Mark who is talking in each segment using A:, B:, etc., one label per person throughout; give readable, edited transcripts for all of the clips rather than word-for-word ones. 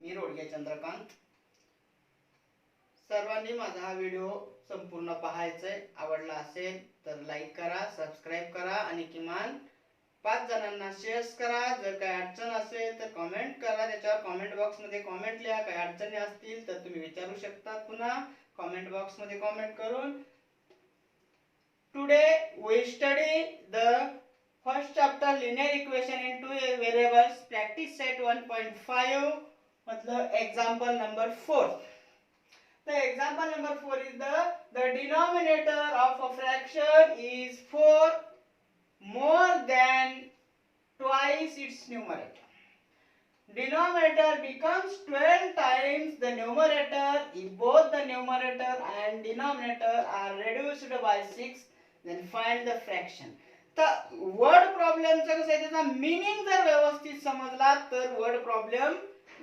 A: मी रोडगे चंद्रकांत. सर्वांनी माझा हा व्हिडिओ संपूर्ण पाहायचंय. आवडला असेल तर लाईक करा, सबस्क्राईब करा आणि किमान 5 जणांना शेअर करा. जर काही अडचण असेल तर कमेंट करा. त्याच्यावर कमेंट बॉक्स मध्ये कमेंट लिहा. काही अडचणी असतील तर तुम्ही विचारू शकता. पुन्हा कमेंट बॉक्स मध्ये कमेंट करून. Today we study the first chapter linear equation in two variables, practice set 1.5 मतलब example number 4. The example number 4 is the denominator of a fraction is 4 more than twice its numerator. Denominator becomes 12 times the numerator if both the numerator and denominator are reduced by 6. Then find the fraction. तर word प्रॉब्लेमचं कसं आहे, त्याचा meaning जर व्यवस्थित समजला तर word problem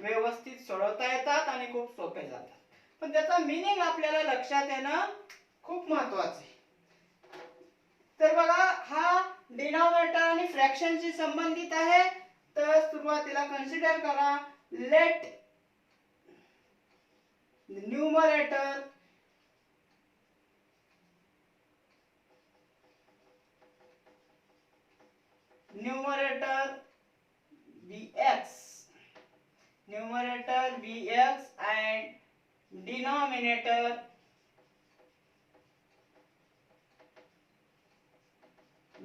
A: व्यवस्थित सोडवता येतात आणि खूप सोपे जातात. पण त्याचा मीनिंग आपल्याला लक्षात येणं खूप महत्त्वाचं आहे. तर बघा, हा डिनॉमिनेटर आणि फ्रॅक्शनशी संबंधित आहे. तर सुरुवातीला कन्सिडर करा, let numerator bx and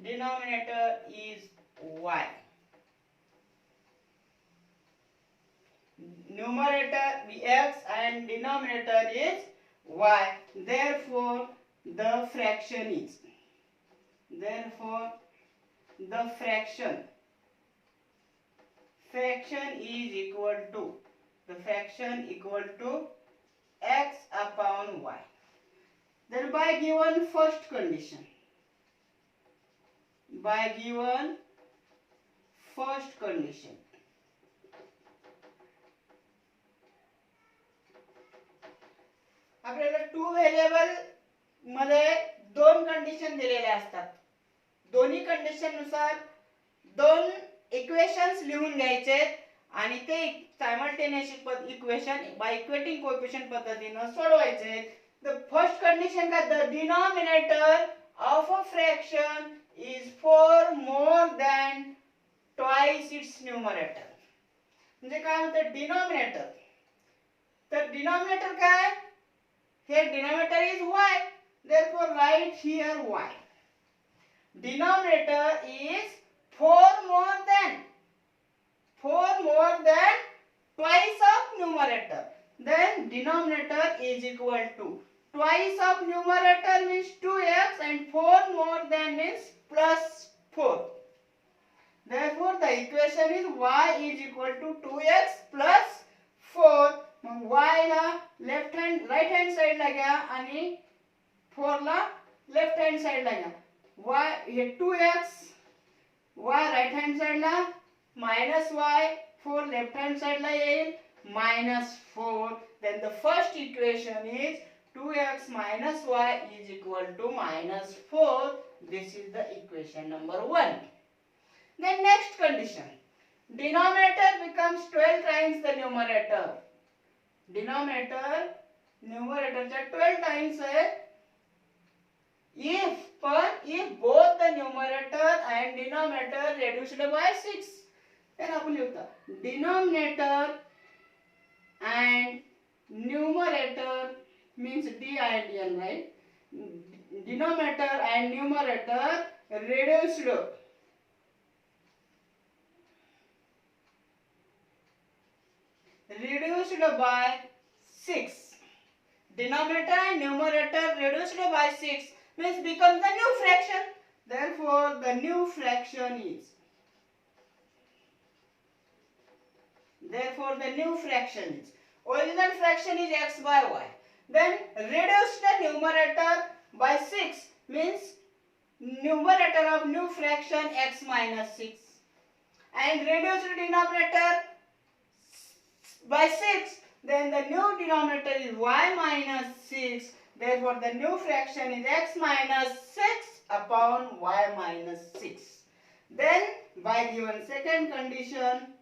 A: denominator is y. Numerator bx and denominator is y. Therefore the fraction is equal to x upon y. Then by given first condition, आपल्याला टू व्हेरिएबल मध्ये दोन condition दिलेल्या असतात. दोन्ही condition नुसार दोन equations लिहून घ्यायचे आणि ते simultaneous equation by equating coefficient पद्धतीने सोडवायचे. द फर्स्ट कंडिशन का the denominator of a fraction is 4 more than twice its numerator. म्हणजे काय म्हणतात डिनॉमिनेटर. तर डिनॉमिनेटर काय, here denominator is y, therefore write here y. Denominator is 4 more than twice of numerator. Then denominator is equal to twice of numerator means 2x and 4 more than means plus 4. Therefore the equation is y is equal to 2x plus 4. मग y ला left hand right hand side ला घ्या आणि 4 ला left hand side ला घ्या. y हे 2x y right hand side ला minus y, 4 left hand side ला येईल minus 4. Then the first equation is 2x minus y is equal to minus 4. This is the equation number 1. Then next condition, denominator becomes 12 times the numerator. Denominator numerator च्या 12 times है. If both the numerator and denominator reduced by 6, then आपण लिखता denominator and numerator means d and n, right? Denominator and numerator reduced by 6. Denominator and numerator reduced by 6 means becomes the new fraction. Therefore the new fraction is original fraction is x by y. Then reduce the numerator by 6 means numerator of new fraction x minus 6, and reduce the denominator by 6, then the new denominator is y minus 6. Therefore the new fraction is x minus 6 upon y minus 6. Then by given second condition,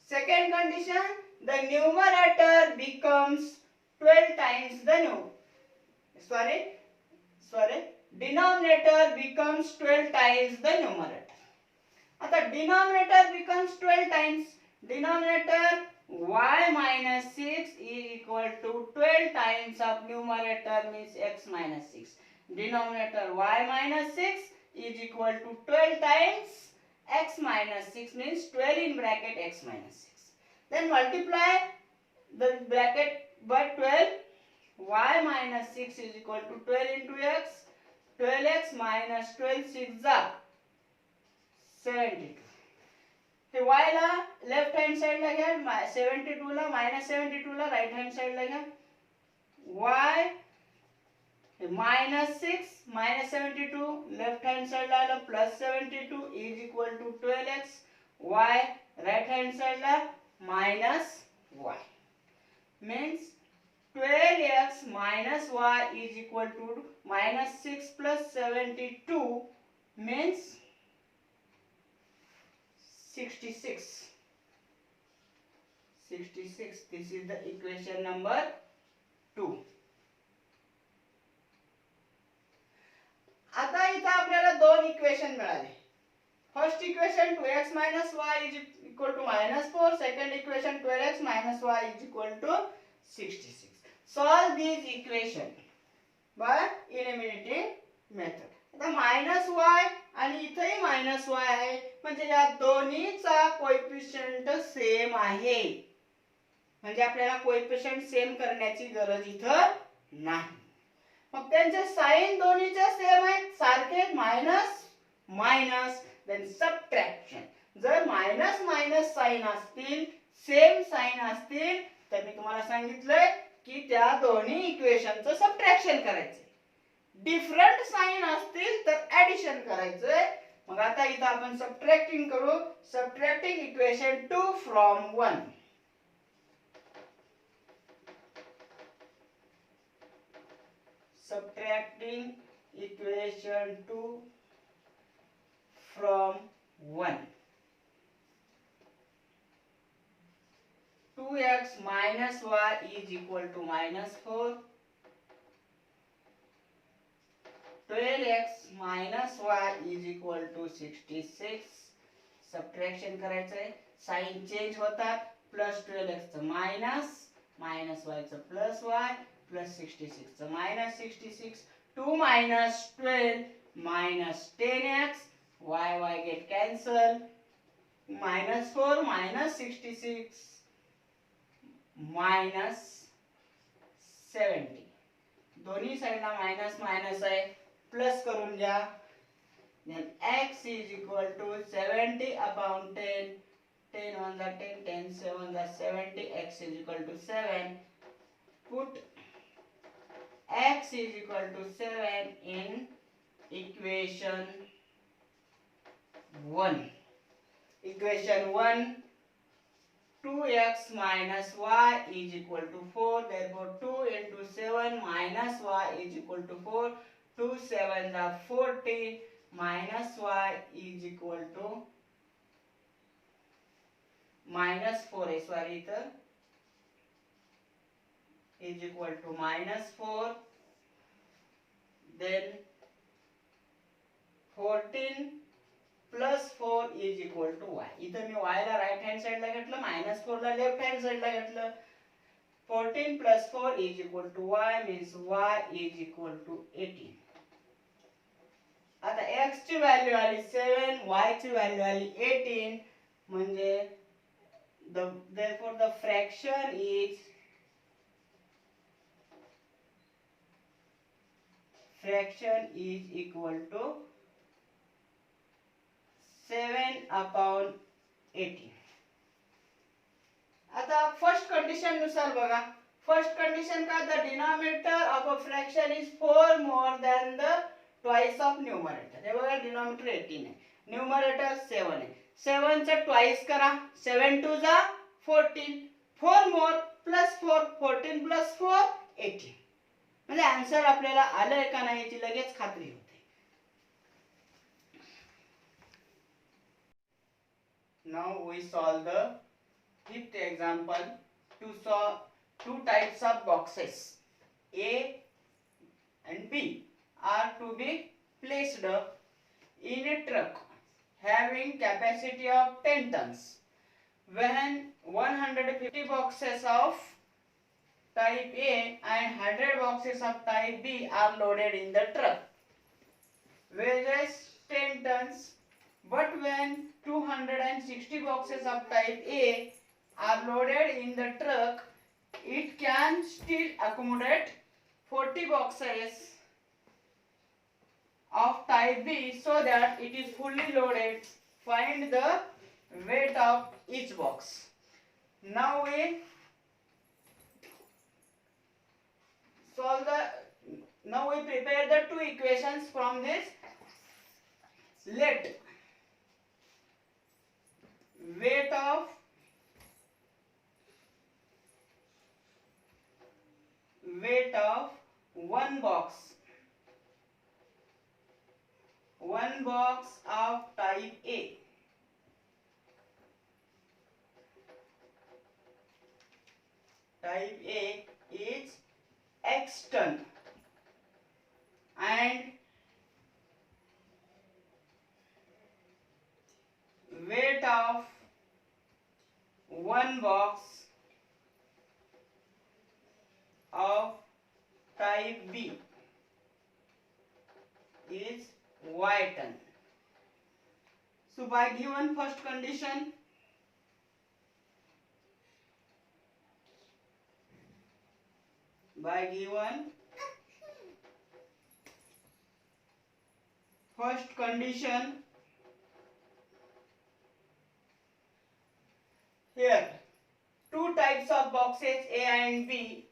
A: Second condition, the numerator becomes 12 times the denominator becomes 12 times the numerator. आता denominator becomes 12 times. Denominator y minus 6 is equal to 12 times of numerator means x minus 6. Denominator y minus 6 is equal to 12 times x minus 6 means 12 in bracket x minus 6. Then multiply the bracket by 12. Y minus 6 is equal to 12 into x. 12x minus 12 6 are 72. हे y ला left hand side ला घ्या, 72 ला minus 72 ला right hand side ला घ्या. y minus 6 minus 72 left hand side La plus 72 is equal to 12x. y right hand side La minus y means 12x minus y is equal to minus 6 plus 72 means 66. 66. This is the equation number 2. आता इथं आपल्याला दोन equation मिळाले. First equation 2x minus y is equal to minus 4. Second equation 12x minus y is equal to 66. Solve these equation by eliminating method. आता minus y आणि इथेही minus y आहे म्हणजे या दोन्हीचा कोएफिशिएंट सेम आहे. म्हणजे आपल्याला कोएफिशिएंट सेम करण्याची गरज इथं नाही. मग त्यांचे साइन दोन्हीचे सेम आहेत, सारखे मायनस मायनस देन सबट्रॅक्शन. जर मायनस मायनस साइन असतील, सेम साइन असतील तर मी तुम्हाला सांगितलंय की त्या दोन्ही इक्वेशनचं सबट्रॅक्शन करायचं. डिफरंट साइन असतील तर ऍडिशन करायचंय. मग आता इथं आपण सबट्रॅक्टिंग करू. Subtracting equation 2 from 1. Subtracting equation 2 from 1. 2x minus y is equal to minus 4. 12x minus y is equal to 66. Subtraction करायचंय. साइन चेंज होतात. प्लस 12x चं मायनस, मायनस y चं plus y, plus 66 so minus 66. 2 minus 12 minus 10x. y get cancelled. Minus 4 minus 66 minus 70. दोन्ही साइडला minus minus आहे, plus करून घ्या. then x is equal to 70 upon 10. 10 1 are 10, 10 7 are 70. x is equal to 7. Put x is equal to 7 in equation 1. Equation 1, 2x minus y is equal to 4. Therefore 2 into 7 minus y is equal to 4. 2 7 are 40 minus y is equal to minus 4. Sorry, is equal to minus 4. Then 14 plus 4 is equal to y. इथं मी y ला right hand side ला घेतलं, minus 4 ला left hand side ला घेतलं. 14 plus 4 is equal to y means y is equal to 18. आता x ची value आली 7, y ची value आली 18. म्हणजे therefore the fraction is equal to 7 upon 18. आता फर्स्ट कंडिशन नुसार बघा. फर्स्ट कंडिशन का the denominator of a fraction is 4 more than the twice of numerator. हे बघा डिनॉमिनेटर 18 आहे, न्यूमरेटर 7 आहे. 7 चा ट्वाइस करा. 7 2 जा 14. 4 more plus 4, 14 plus 4 18. म्हणजे आन्सर आपल्याला आलंय का नाही याची लगेच खात्री होते. Now we solve the Fifth example, to solve two types of boxes A and B are to be placed in a truck having capacity of 10 tons. When 150 boxes of type A and 100 boxes of type B are loaded in the truck, weighs 10 tons, but when 260 boxes of type A are loaded in the truck, it can still accommodate 40 boxes of type B so that it is fully loaded. Find the weight of each box. Now we prepare the two equations from this. Let weight of one box of type A is X ton and weight of one box of type B is Y ton. So by given first condition, here two types of boxes A and B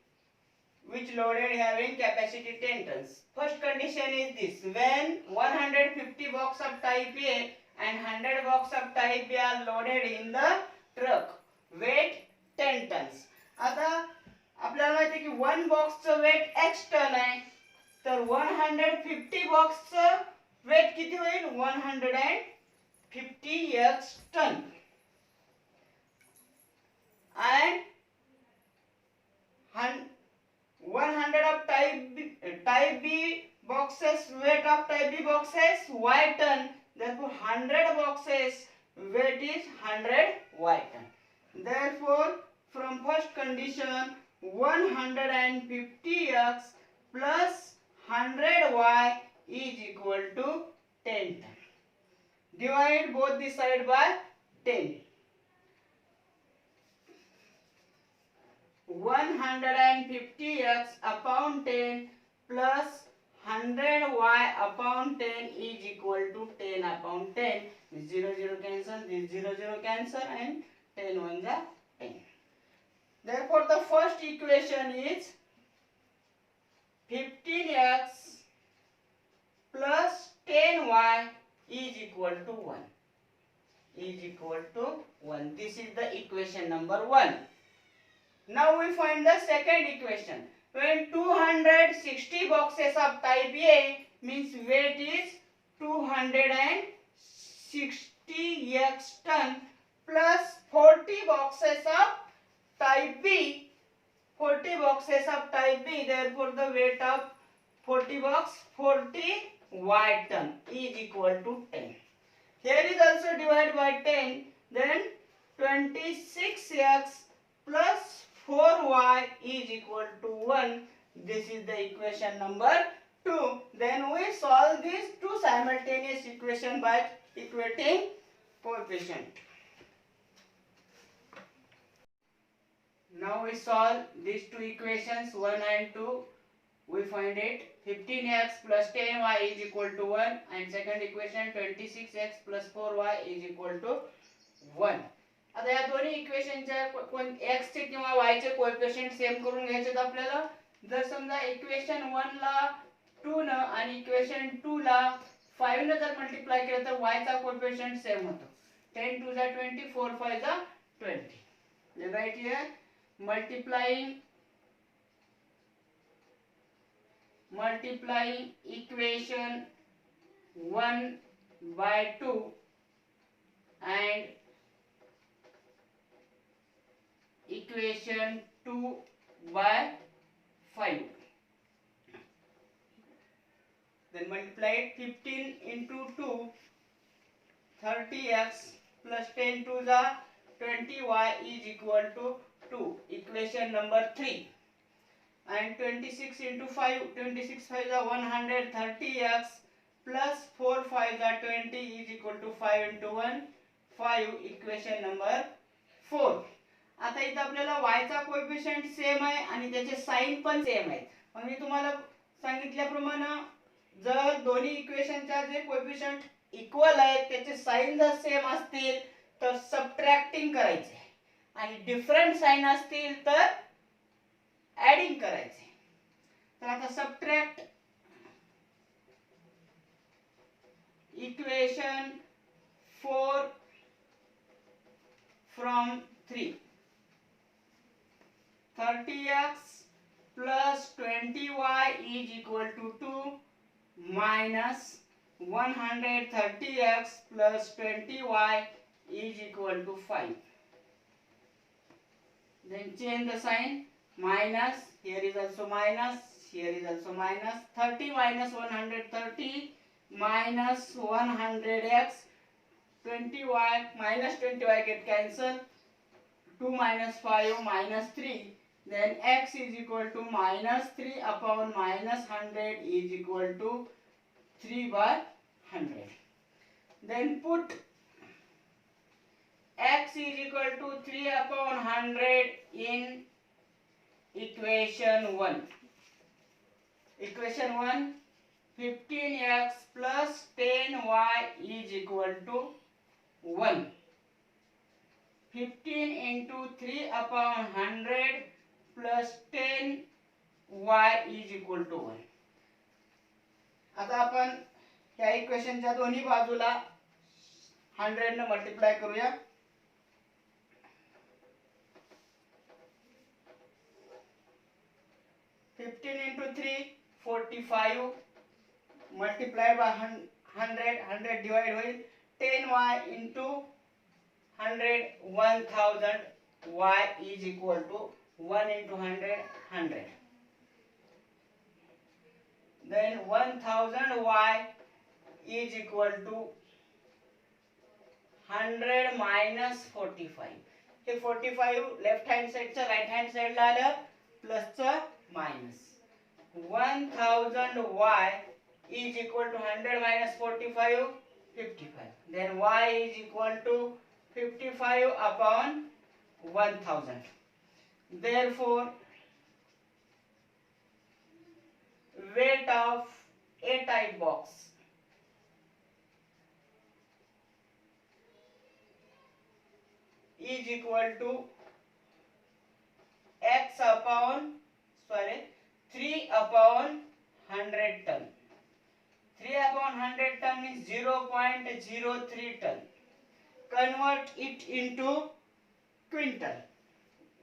A: which loaded having capacity 10 tons. First condition is this: when 150 box of type A and 100 box of type B are loaded in the truck, weight 10 tons. आता आपल्याला माहिती आहे की one बॉक्सचं wait x ton आहे, तर 150 बॉक्सचं wait किती होईल? 150 x ton. And 100 of type B boxes, weight of type B boxes Y ton. Therefore 100 boxes weight is 100 Y ton. Therefore from first condition 150x plus 100y is equal to 10 ton. Divide both the side by 10. 150x upon 10 plus 100y upon 10 is equal to 10 upon 10. 0 0 cancel, this 0 0 cancel, and 10 1 is 10. Therefore the first equation is 15x plus 10y is equal to 1. This is the equation number 1. Now we find the second equation. When 260 boxes of type A means weight is 260 x ton plus 40 boxes of type B. 40 boxes of type B. Therefore the weight of 40 box 40 y ton is equal to 10. Here is also divided by 10. Then 26x plus 4y is equal to 1. This is the equation number 2. Then we solve these two simultaneous equations by equating coefficient. Now we solve these two equations 1 and 2. We find it 15x plus 10y is equal to 1, and second equation 26x plus 4y is equal to 1. आता या दोन्ही इक्वेशनच्या x चे किंवा y चे coefficient same करून घ्यायचे आहेत आपल्याला. जर समजा इक्वेशन 1 ला 2 न आणि इक्वेशन 2 ला 5 न जर मल्टिप्लाय केलं तर y चा कोएफिशिएंट सेम होतो. 10 2 = 20, 4 5 = 20. Then right here multiplying equation 1 by 2 and equation 2/5. Then multiply it. 15 into 2, 30x plus 10 to the 20y is equal to 2. Equation number 3. And 26 into 5, 26 5 is 130x plus 4 5 is 20 is equal to 5 into 1, 5. Equation number 4. आता इथं आपल्याला y चा coefficient same आहे आणि त्याचे sign पण same आहेत. मग मी तुम्हाला सांगितल्याप्रमाणे जर दोन्ही इक्वेशनच्या जे कोएफिशिएंट इक्वल आहेत त्याचे साइन जर सेम असतील तर सबट्रॅक्टिंग करायचे आणि डिफरंट साइन असतील तर ऍडिंग करायचे. तर आता subtract equation 4 from 3. 30x plus 20y is equal to 2 minus 130x plus 20y is equal to 5. Then change the sign. Minus, here is also minus, here is also minus. 30 minus 130 minus 100x, 20y minus 20y get cancelled. 2 minus 5 minus 3. Then x is equal to minus 3 upon minus 100 is equal to 3/100. Then put x is equal to 3 upon 100 in equation 1. Equation 1, 15x plus 10y is equal to 1. 15 into 3 upon 100 plus 10y is equal to 1. आता आपण या इक्वेशनच्या दोन्ही बाजूला 100 ने multiply करूया. Fifteen into 3, 45 multiplied by 100, 100 divided होईल. 10y into 100, 1000 y is equal to 1 into 100, 100. Then 1000 y is equal to 100 minus 45. हे 45 left hand साइडचं राइट हँड साइडला आलं प्लसचं minus. 1000 y is equal to 100 minus 45, 55. Then y is equal to 55 upon 1000. Therefore, weight of A-type box is equal to x upon 3 upon 100 ton. 3 upon 100 ton is 0.03 ton. Convert it into quintal.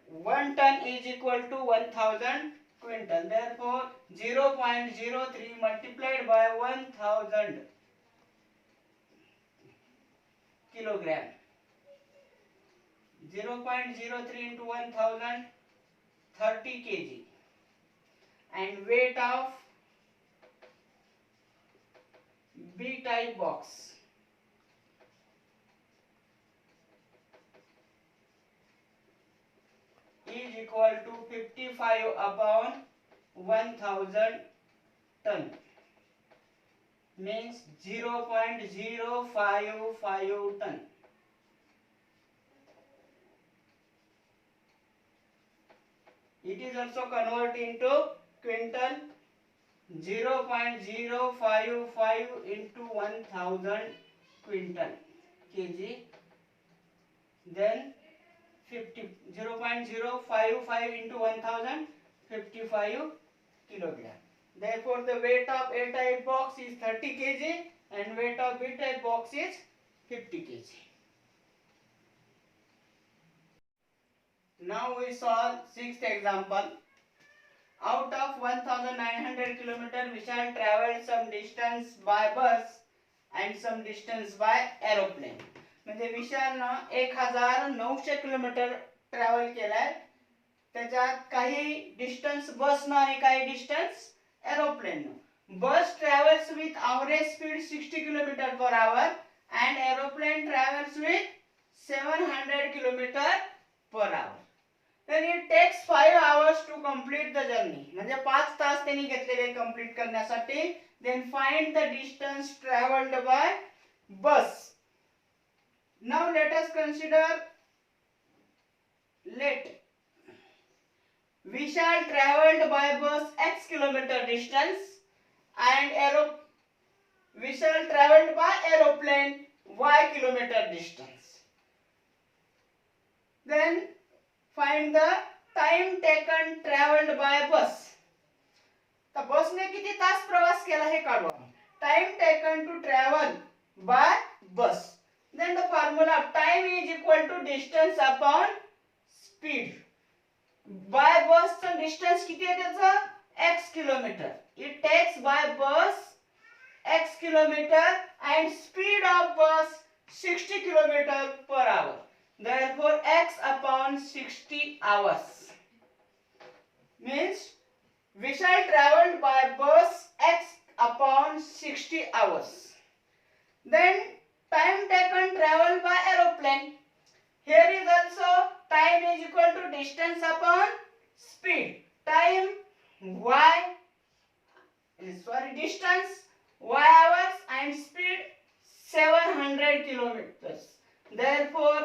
A: 1 ton is equal to 1000 quintal. Therefore, 0.03 multiplied by 1000 kilogram. 0.03 into 1000, 30 kg. And weight of B-type box is equal to 55 upon 1000 ton, means 0.055 ton. It is also converted into quintal. 0.055 into 1000 quintal kg. Then 0.055 into 1000, 55 kilogram. Therefore, the weight of A-type box is 30 kg and weight of B-type box is 50 kg. Now we solve sixth example. Out of 1900 km, we shall travel some distance by bus and some distance by aeroplane. म्हणजे विशालनं 1900 kilometre travel केलाय त्याच्यात काही distance बसनं आणि काही distance एरोप्लेननं. बस travels with average speed 60 km per hour and aeroplane travels with 700 km per hour. Then it takes 5 hours to complete the journey. म्हणजे 5 तास त्यांनी घेतलेले कंप्लीट करण्यासाठी. Then find the distance traveled by bus. Now let us consider Vishal traveled by bus x kilometer distance and Vishal traveled by aeroplane y kilometer distance. Then find the time taken traveled by bus. तर बसने किती तास प्रवास केला हे काढू. Time taken to travel by bus. Then the formula time is equal to distance upon speed. By bus चं distance किती आहे त्याचं x kilometer. It takes by bus x kilometer and speed of bus 60 km per hour. Therefore x upon 60 hours means Vishal traveled by bus x upon 60 hours. Then time taken travel by aeroplane. Here is also time is equal to distance upon speed. Time distance y hours and speed 700 kilometers. Therefore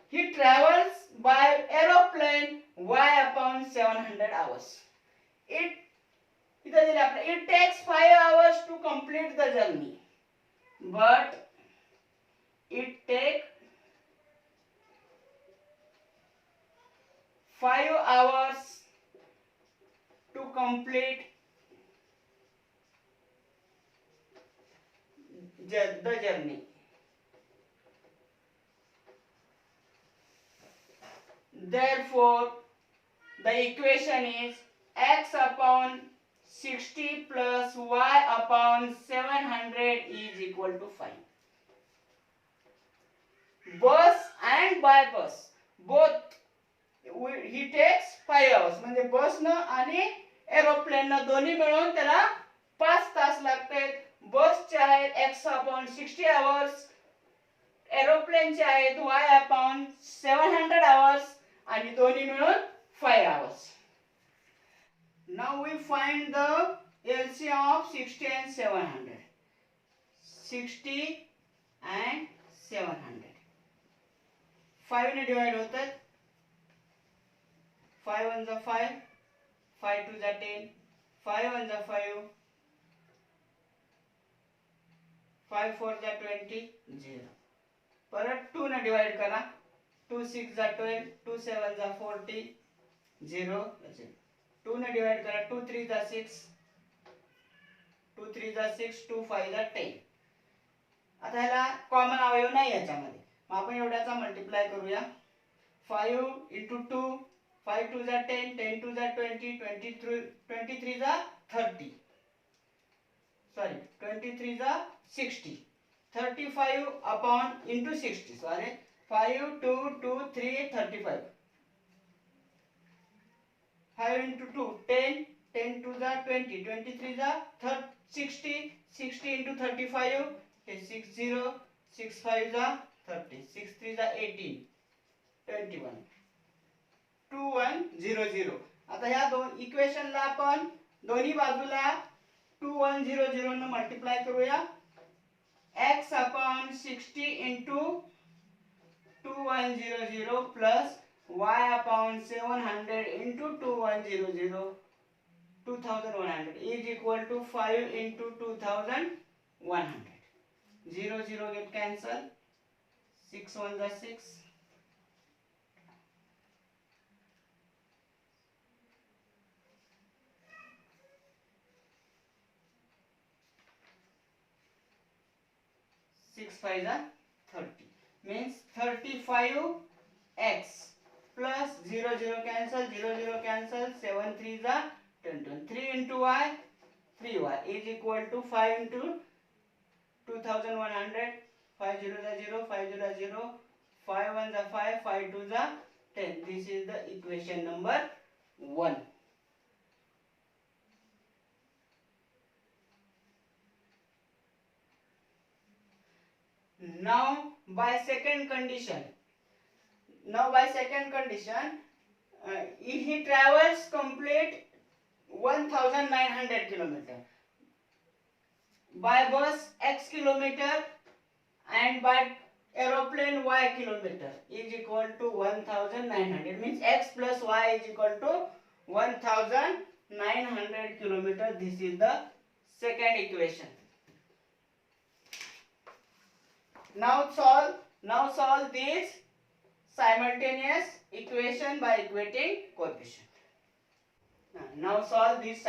A: he travels by aeroplane y upon 700 hours. It takes 5 hours to complete the journey, but it takes 5 hours to complete the journey. Therefore the equation is x upon 60 plus y upon 700 is equal to 5. Bus and by bus both he takes 5 hours. म्हणजे बसनं आणि एरोप्लेननं दोन्ही मिळून त्याला 5 तास लागतात. बसचे आहेत x upon 60 hours, एरोप्लेनचे आहेत y upon 700 hours आणि दोन्ही मिळून 5 hours. Now we find the LCM of 60 and 700. 60 and 700. 5 ने डिवाइड होतात. 5 1 जा 5, 5 2 जा 10, 5 1 जा 5, 5 4 जा 20, 0. परत 2 ने डिवाइड करा. 2 6 जा 12, 2 7 जा 40, 0. 2 ने डिवाइड करा. 2 3 जा 6, 2 3 जा 6, 2 5 जा 10. आता ह्याला कॉमन अवयव नाही याच्यामध्ये, मग आपण एवढ्याचा मल्टिप्लाय करूया. 5 into 2, 5 2 जा 10, 10 2 जा 20, 23 जा 30. Sorry, 23 जा 60. 35 upon into 60. Sorry, 5 2 2 3 35. 5 into 2 10, 10 2 जा 20, 23 जा 60, 60 into 35 is 60, 6 5 जा 30, 6 3 जा 18, 21, 2 1 0 0. आता ह्या दोन इक्वेशनला आपण दोन्ही बाजूला 2 1 0 0 ने मल्टिप्लाय करूया. x upon 60 into 2 1 0 0 plus y upon 700 into 2 1 0 0, 2100 is equal to 5 into 2100. 0 0 get cancelled. 6 1 जा 6. 6 5 जा 30 means 35x plus 0 0 cancel, 0 0 cancel, 7 3 जा 10, 3 into y 3y is equal to 5 into 2100. 5 0 जा 0, 5 0 जा 0, 5 1 जा 5, 5 2 जा 10. This is the equation number 1. Now by second condition, if he travels complete 1900 kilometer by bus x kilometer and by aeroplane y kilometer is equal to 1900, means x plus y is equal to 1900 kilometer. This is the second equation. Now solve this simultaneous equation by equating coefficient. Now solve this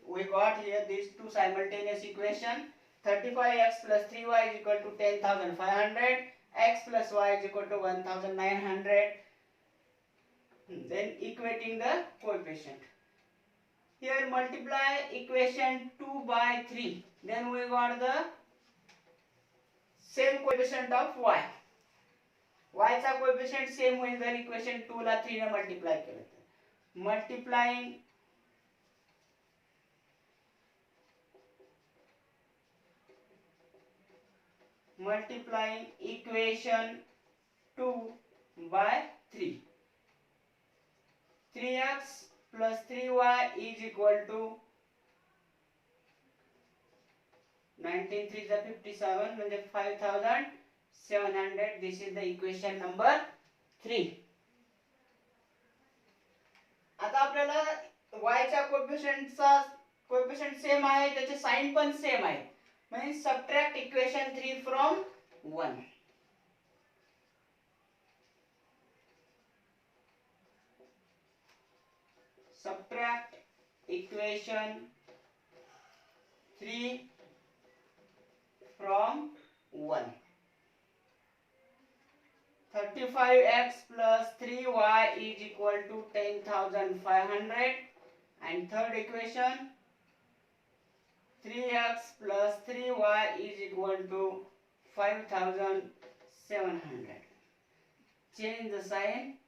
A: we got here these two simultaneous equation. 35x plus 3y is equal to 10,500, x plus y is equal to 1900. Then equating the coefficient. Here multiply equation 2 by 3. Then we got the same coefficient of y. y चा coefficient same होईल जर equation 2 ला 3 ने multiply केलं तर. Multiplying equation 2 by 3. 3x plus 3y is equal to 19 3 is 57 म्हणजे 5700. This is the equation number 3. आता आपल्याला y च्या कोएफिशिएंट सेम आहे, त्याचे साइन पण सेम आहे. Means subtract equation 3 from 1. Subtract equation 3 from 1. 35x plus 3y is equal to 10,500. And third equation, 3x plus 3y is equal to 5,700. Change the sign.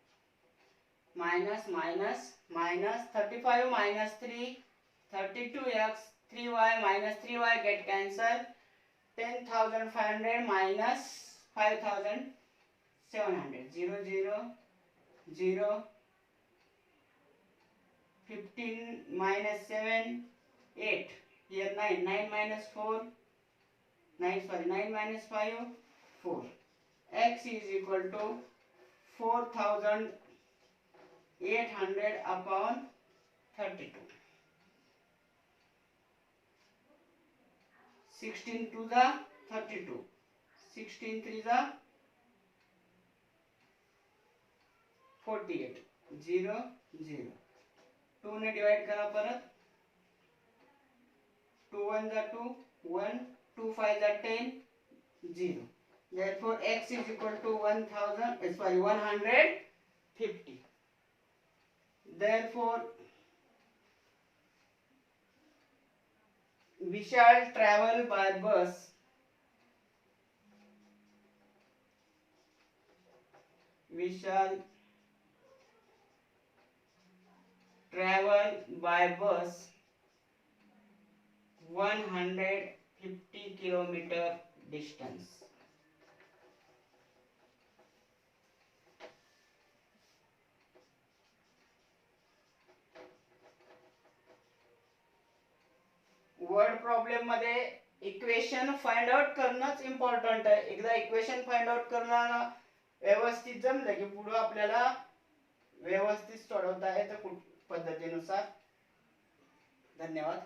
A: Minus minus minus 35 minus 3, 32x 3y minus 3y get cancelled. 10,500 minus 5,700. 0 0 0. 15 minus 7 8. Here 9 minus 4 9 minus 5 4. X is equal to 4,800 upon 32. 16 to the 32. 16 3 the 48. 0 0. 2 ने divide करा परत. 2 1 the 2 1, 2 5 the 10 0. Therefore x is equal to 150. Therefore we shall travel by bus. We shall travel by bus 150 kilometer distance. Word problem मध्ये equation find out करणंच important आहे. एकदा equation find out करणं व्यवस्थित जमलं की पुढे आपल्याला व्यवस्थित सोडवता येतं पद्धतीनुसार. धन्यवाद.